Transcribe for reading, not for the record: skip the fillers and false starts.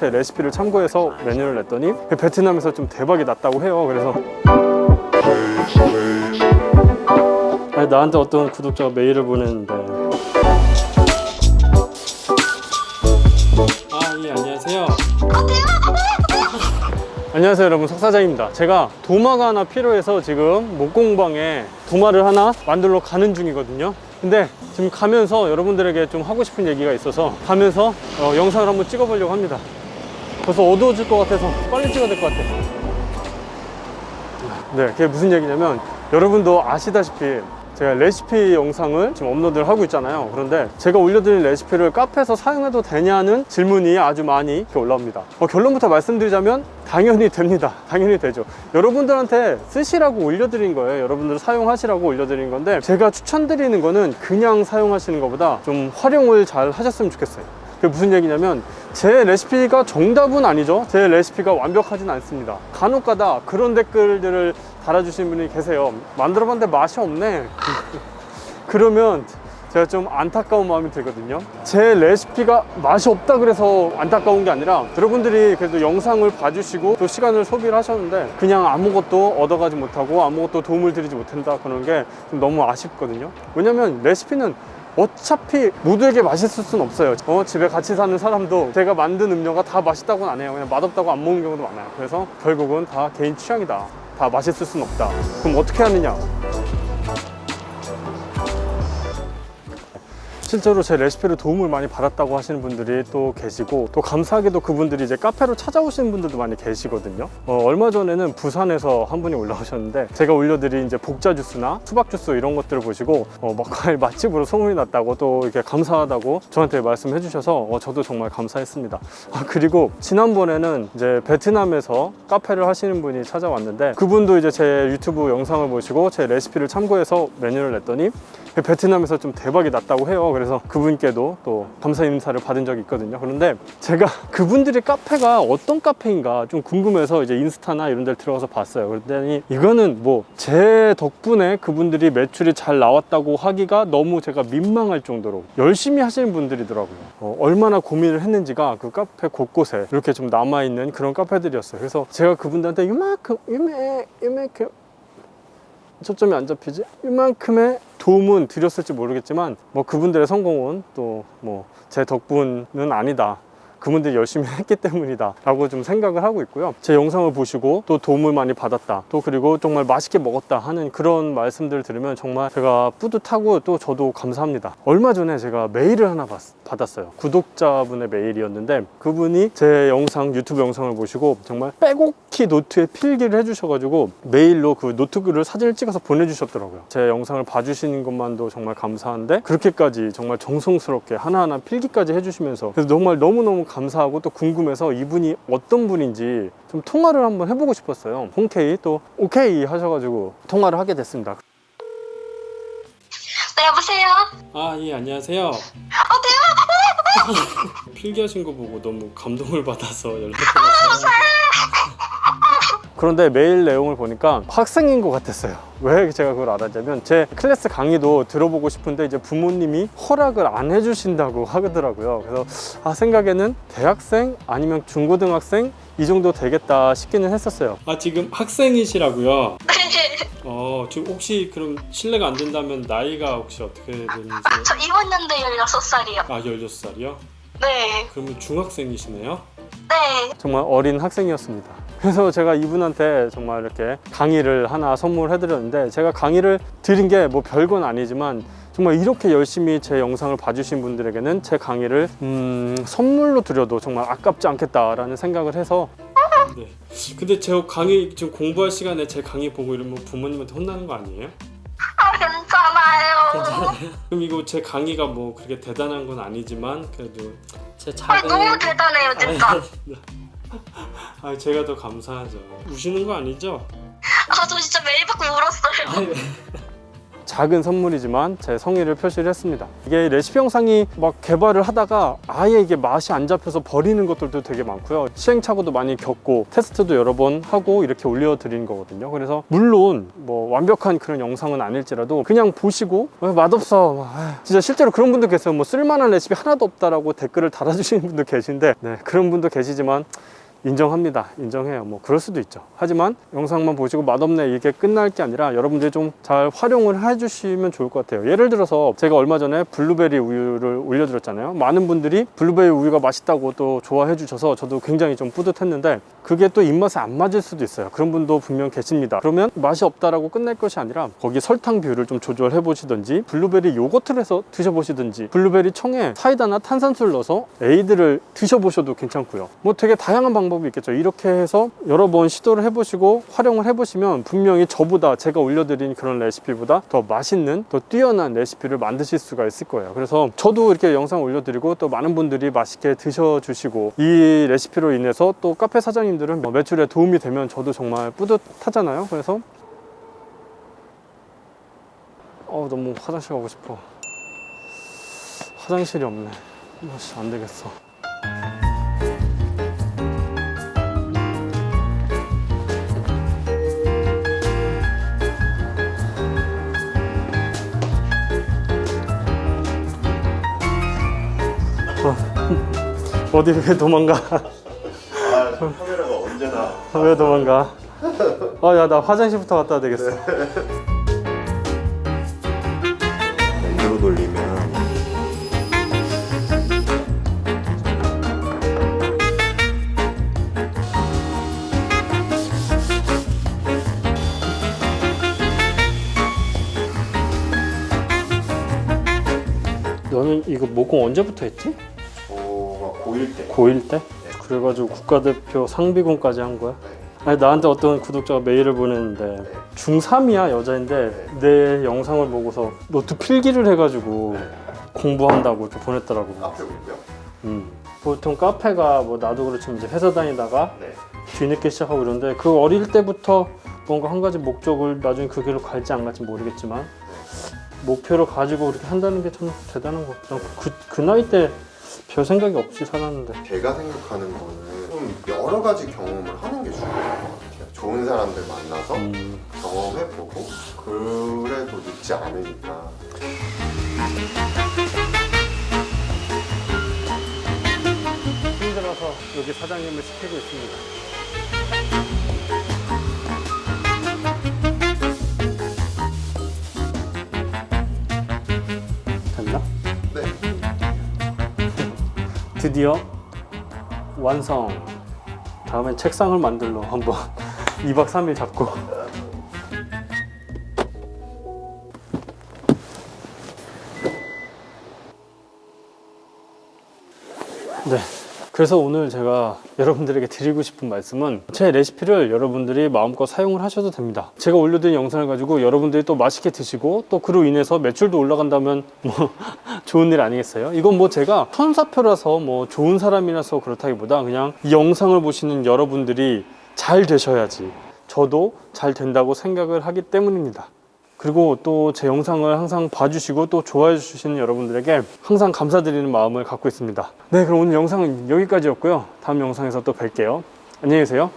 제 레시피를 참고해서 메뉴를 냈더니 베트남에서 좀 대박이 났다고 해요. 그래서 아니, 나한테 어떤 구독자가 메일을 보냈는데 예, 안녕하세요. 안녕하세요 여러분, 석사장입니다. 제가 도마가 하나 필요해서 지금 목공방에 도마를 하나 만들러 가는 중이거든요. 근데 지금 가면서 여러분들에게 좀 하고 싶은 얘기가 있어서 가면서 영상을 한번 찍어보려고 합니다. 벌써 어두워질 것 같아서 빨리 찍어야 될 것 같아요. 네, 그게 무슨 얘기냐면 여러분도 아시다시피 제가 레시피 영상을 지금 업로드를 하고 있잖아요. 그런데 제가 올려드린 레시피를 카페에서 사용해도 되냐는 질문이 아주 많이 이렇게 올라옵니다. 결론부터 말씀드리자면 당연히 됩니다. 당연히 되죠. 여러분들한테 쓰시라고 올려드린 거예요. 여러분들 사용하시라고 올려드린 건데 제가 추천드리는 거는 그냥 사용하시는 것보다 좀 활용을 잘 하셨으면 좋겠어요. 그게 무슨 얘기냐면 제 레시피가 정답은 아니죠. 제 레시피가 완벽하진 않습니다. 간혹가다 그런 댓글들을 달아주시는 분이 계세요. 만들어봤는데 맛이 없네. 그러면 제가 좀 안타까운 마음이 들거든요. 제 레시피가 맛이 없다 그래서 안타까운 게 아니라 여러분들이 그래도 영상을 봐주시고 또 시간을 소비를 하셨는데 그냥 아무것도 얻어가지 못하고 아무것도 도움을 드리지 못한다 그러는 게 좀 너무 아쉽거든요. 왜냐면 레시피는 어차피 모두에게 맛있을 수는 없어요. 집에 같이 사는 사람도 제가 만든 음료가 다 맛있다고는 안 해요. 그냥 맛없다고 안 먹는 경우도 많아요. 그래서 결국은 다 개인 취향이다. 다 맛있을 수는 없다. 그럼 어떻게 하느냐? 실제로 제 레시피를 도움을 많이 받았다고 하시는 분들이 또 계시고, 또 감사하게도 그분들이 이제 카페로 찾아오시는 분들도 많이 계시거든요. 얼마 전에는 부산에서 한 분이 올라오셨는데 제가 올려드린 이제 복자 주스나 수박 주스 이런 것들을 보시고 과일 맛집으로 소문이 났다고 또 이렇게 감사하다고 저한테 말씀해 주셔서 저도 정말 감사했습니다. 그리고 지난번에는 이제 베트남에서 카페를 하시는 분이 찾아왔는데 그분도 이제 제 유튜브 영상을 보시고 제 레시피를 참고해서 메뉴를 냈더니 베트남에서 좀 대박이 났다고 해요. 그래서 그분께도 또 감사 인사를 받은 적이 있거든요. 그런데 제가 그분들의 카페가 어떤 카페인가 좀 궁금해서 이제 인스타나 이런 데를 들어가서 봤어요. 그랬더니 이거는 뭐 제 덕분에 그분들이 매출이 잘 나왔다고 하기가 너무 제가 민망할 정도로 열심히 하시는 분들이더라고요. 얼마나 고민을 했는지가 그 카페 곳곳에 이렇게 좀 남아있는 그런 카페들이었어요. 그래서 제가 그분들한테 이만큼 초점이 안 잡히지? 이만큼의 도움은 드렸을지 모르겠지만 그분들의 성공은 또 제 덕분은 아니다. 그분들이 열심히 했기 때문이다 라고 좀 생각을 하고 있고요. 제 영상을 보시고 또 도움을 많이 받았다, 또 그리고 정말 맛있게 먹었다 하는 그런 말씀들을 들으면 정말 제가 뿌듯하고 또 저도 감사합니다. 얼마 전에 제가 메일을 하나 받았어요. 구독자분의 메일이었는데 그분이 제 영상, 유튜브 영상을 보시고 정말 빼곡히 노트에 필기를 해주셔가지고 메일로 그 노트글을 사진을 찍어서 보내주셨더라고요. 제 영상을 봐주시는 것만도 정말 감사한데 그렇게까지 정말 정성스럽게 하나하나 필기까지 해주시면서 그래서 정말 너무너무 감사하고 또 궁금해서 이분이 어떤 분인지 좀 통화를 한번 해보고 싶었어요. 흔쾌히 또 오케이 하셔가지고 통화를 하게 됐습니다. 네, 여보세요? 예, 안녕하세요. 대박! 필기하신 거 보고 너무 감동을 받아서 연락드렸어요. 그런데 메일 내용을 보니까 학생인 것 같았어요. 왜 제가 그걸 알았냐면 제 클래스 강의도 들어보고 싶은데 이제 부모님이 허락을 안 해주신다고 하더라고요. 그래서 생각에는 대학생 아니면 중고등학생 이 정도 되겠다 싶기는 했었어요. 지금 학생이시라고요? 네. 지금 혹시 그럼 실례가 안 된다면 나이가 혹시 어떻게 되는지? 저 이번 연도에 16살이요. 16살이요? 네. 그러면 중학생이시네요? 네. 정말 어린 학생이었습니다. 그래서 제가 이분한테 정말 이렇게 강의를 하나 선물해드렸는데 제가 강의를 드린 게 별건 아니지만 정말 이렇게 열심히 제 영상을 봐주신 분들에게는 제 강의를 선물로 드려도 정말 아깝지 않겠다라는 생각을 해서 네. 근데 제 강의 지금 공부할 시간에 제 강의 보고 이러면 부모님한테 혼나는 거 아니에요? 괜찮아요. 그럼 이거 제 강의가 그렇게 대단한 건 아니지만 그래도 제 작은 너무 대단해요, 진짜. 제가 더 감사하죠. 우시는 거 아니죠? 저 진짜 메일 받고 울었어요. 작은 선물이지만 제 성의를 표시를 했습니다. 이게 레시피 영상이 막 개발을 하다가 아예 이게 맛이 안 잡혀서 버리는 것들도 되게 많고요. 시행착오도 많이 겪고 테스트도 여러 번 하고 이렇게 올려드린 거거든요. 그래서 물론 뭐 완벽한 그런 영상은 아닐지라도 그냥 보시고 맛없어, 진짜 실제로 그런 분도 계세요. 뭐 쓸만한 레시피 하나도 없다라고 댓글을 달아주시는 분도 계신데, 네, 그런 분도 계시지만 인정합니다. 인정해요. 뭐 그럴 수도 있죠. 하지만 영상만 보시고 맛없네 이게 끝날 게 아니라 여러분들이 좀 잘 활용을 해주시면 좋을 것 같아요. 예를 들어서 제가 얼마 전에 블루베리 우유를 올려드렸잖아요. 많은 분들이 블루베리 우유가 맛있다고 또 좋아해 주셔서 저도 굉장히 좀 뿌듯했는데, 그게 또 입맛에 안 맞을 수도 있어요. 그런 분도 분명 계십니다. 그러면 맛이 없다라고 끝낼 것이 아니라 거기 설탕 비율을 좀 조절해 보시든지, 블루베리 요거트를 해서 드셔보시든지, 블루베리 청에 사이다나 탄산수를 넣어서 에이드를 드셔보셔도 괜찮고요. 뭐 되게 다양한 방법이 있겠죠. 이렇게 해서 여러 번 시도를 해보시고 활용을 해보시면 분명히 저보다, 제가 올려드린 그런 레시피보다 더 맛있는, 더 뛰어난 레시피를 만드실 수가 있을 거예요. 그래서 저도 이렇게 영상 올려드리고 또 많은 분들이 맛있게 드셔주시고, 이 레시피로 인해서 또 카페 사장님들은 매출에 도움이 되면 저도 정말 뿌듯하잖아요. 그래서 너무 화장실 가고 싶어. 화장실이 없네. 안 되겠어. 어디 왜 도망가? 카메라가 언제나. 왜 도망가? 야, 나 화장실부터 갔다 와야 되겠어. 랜드로 돌리면 너는 이거 모공 언제부터 했지? 고1 때. 고1 때? 그래가지고 국가대표 상비군까지 한 거야? 아니, 나한테 어떤 구독자가 메일을 보냈는데 중3이야, 여자인데 내 영상을 보고서 노트 필기를 해가지고 공부한다고 이렇게 보냈더라고. 카페 오고요. 보통 카페가 뭐 나도 그렇지만 이제 회사 다니다가 네. 뒤늦게 시작하고 이런데, 그 어릴 때부터 뭔가 한 가지 목적을 나중에 그 길로 갈지 안 갈지 모르겠지만 목표를 가지고 이렇게 한다는 게 참 대단한 것 같아요. 그 나이 때 별 생각이 없이 살았는데. 제가 생각하는 거는 좀 여러 가지 경험을 하는 게 중요한 것 같아요. 좋은 사람들 만나서 경험해보고, 그래도 늦지 않으니까. 힘들어서 여기 사장님을 시키고 있습니다. 됐나? 네. 드디어 완성. 다음엔 책상을 만들러 한번 2박 3일 잡고. 네. 그래서 오늘 제가 여러분들에게 드리고 싶은 말씀은, 제 레시피를 여러분들이 마음껏 사용을 하셔도 됩니다. 제가 올려드린 영상을 가지고 여러분들이 또 맛있게 드시고 또 그로 인해서 매출도 올라간다면 뭐 좋은 일 아니겠어요? 이건 뭐 제가 천사표라서 뭐 좋은 사람이라서 그렇다기보다 그냥 이 영상을 보시는 여러분들이 잘 되셔야지 저도 잘 된다고 생각을 하기 때문입니다. 그리고 또 제 영상을 항상 봐주시고 또 좋아해 주시는 여러분들에게 항상 감사드리는 마음을 갖고 있습니다. 네, 그럼 오늘 영상은 여기까지였고요. 다음 영상에서 또 뵐게요. 안녕히 계세요.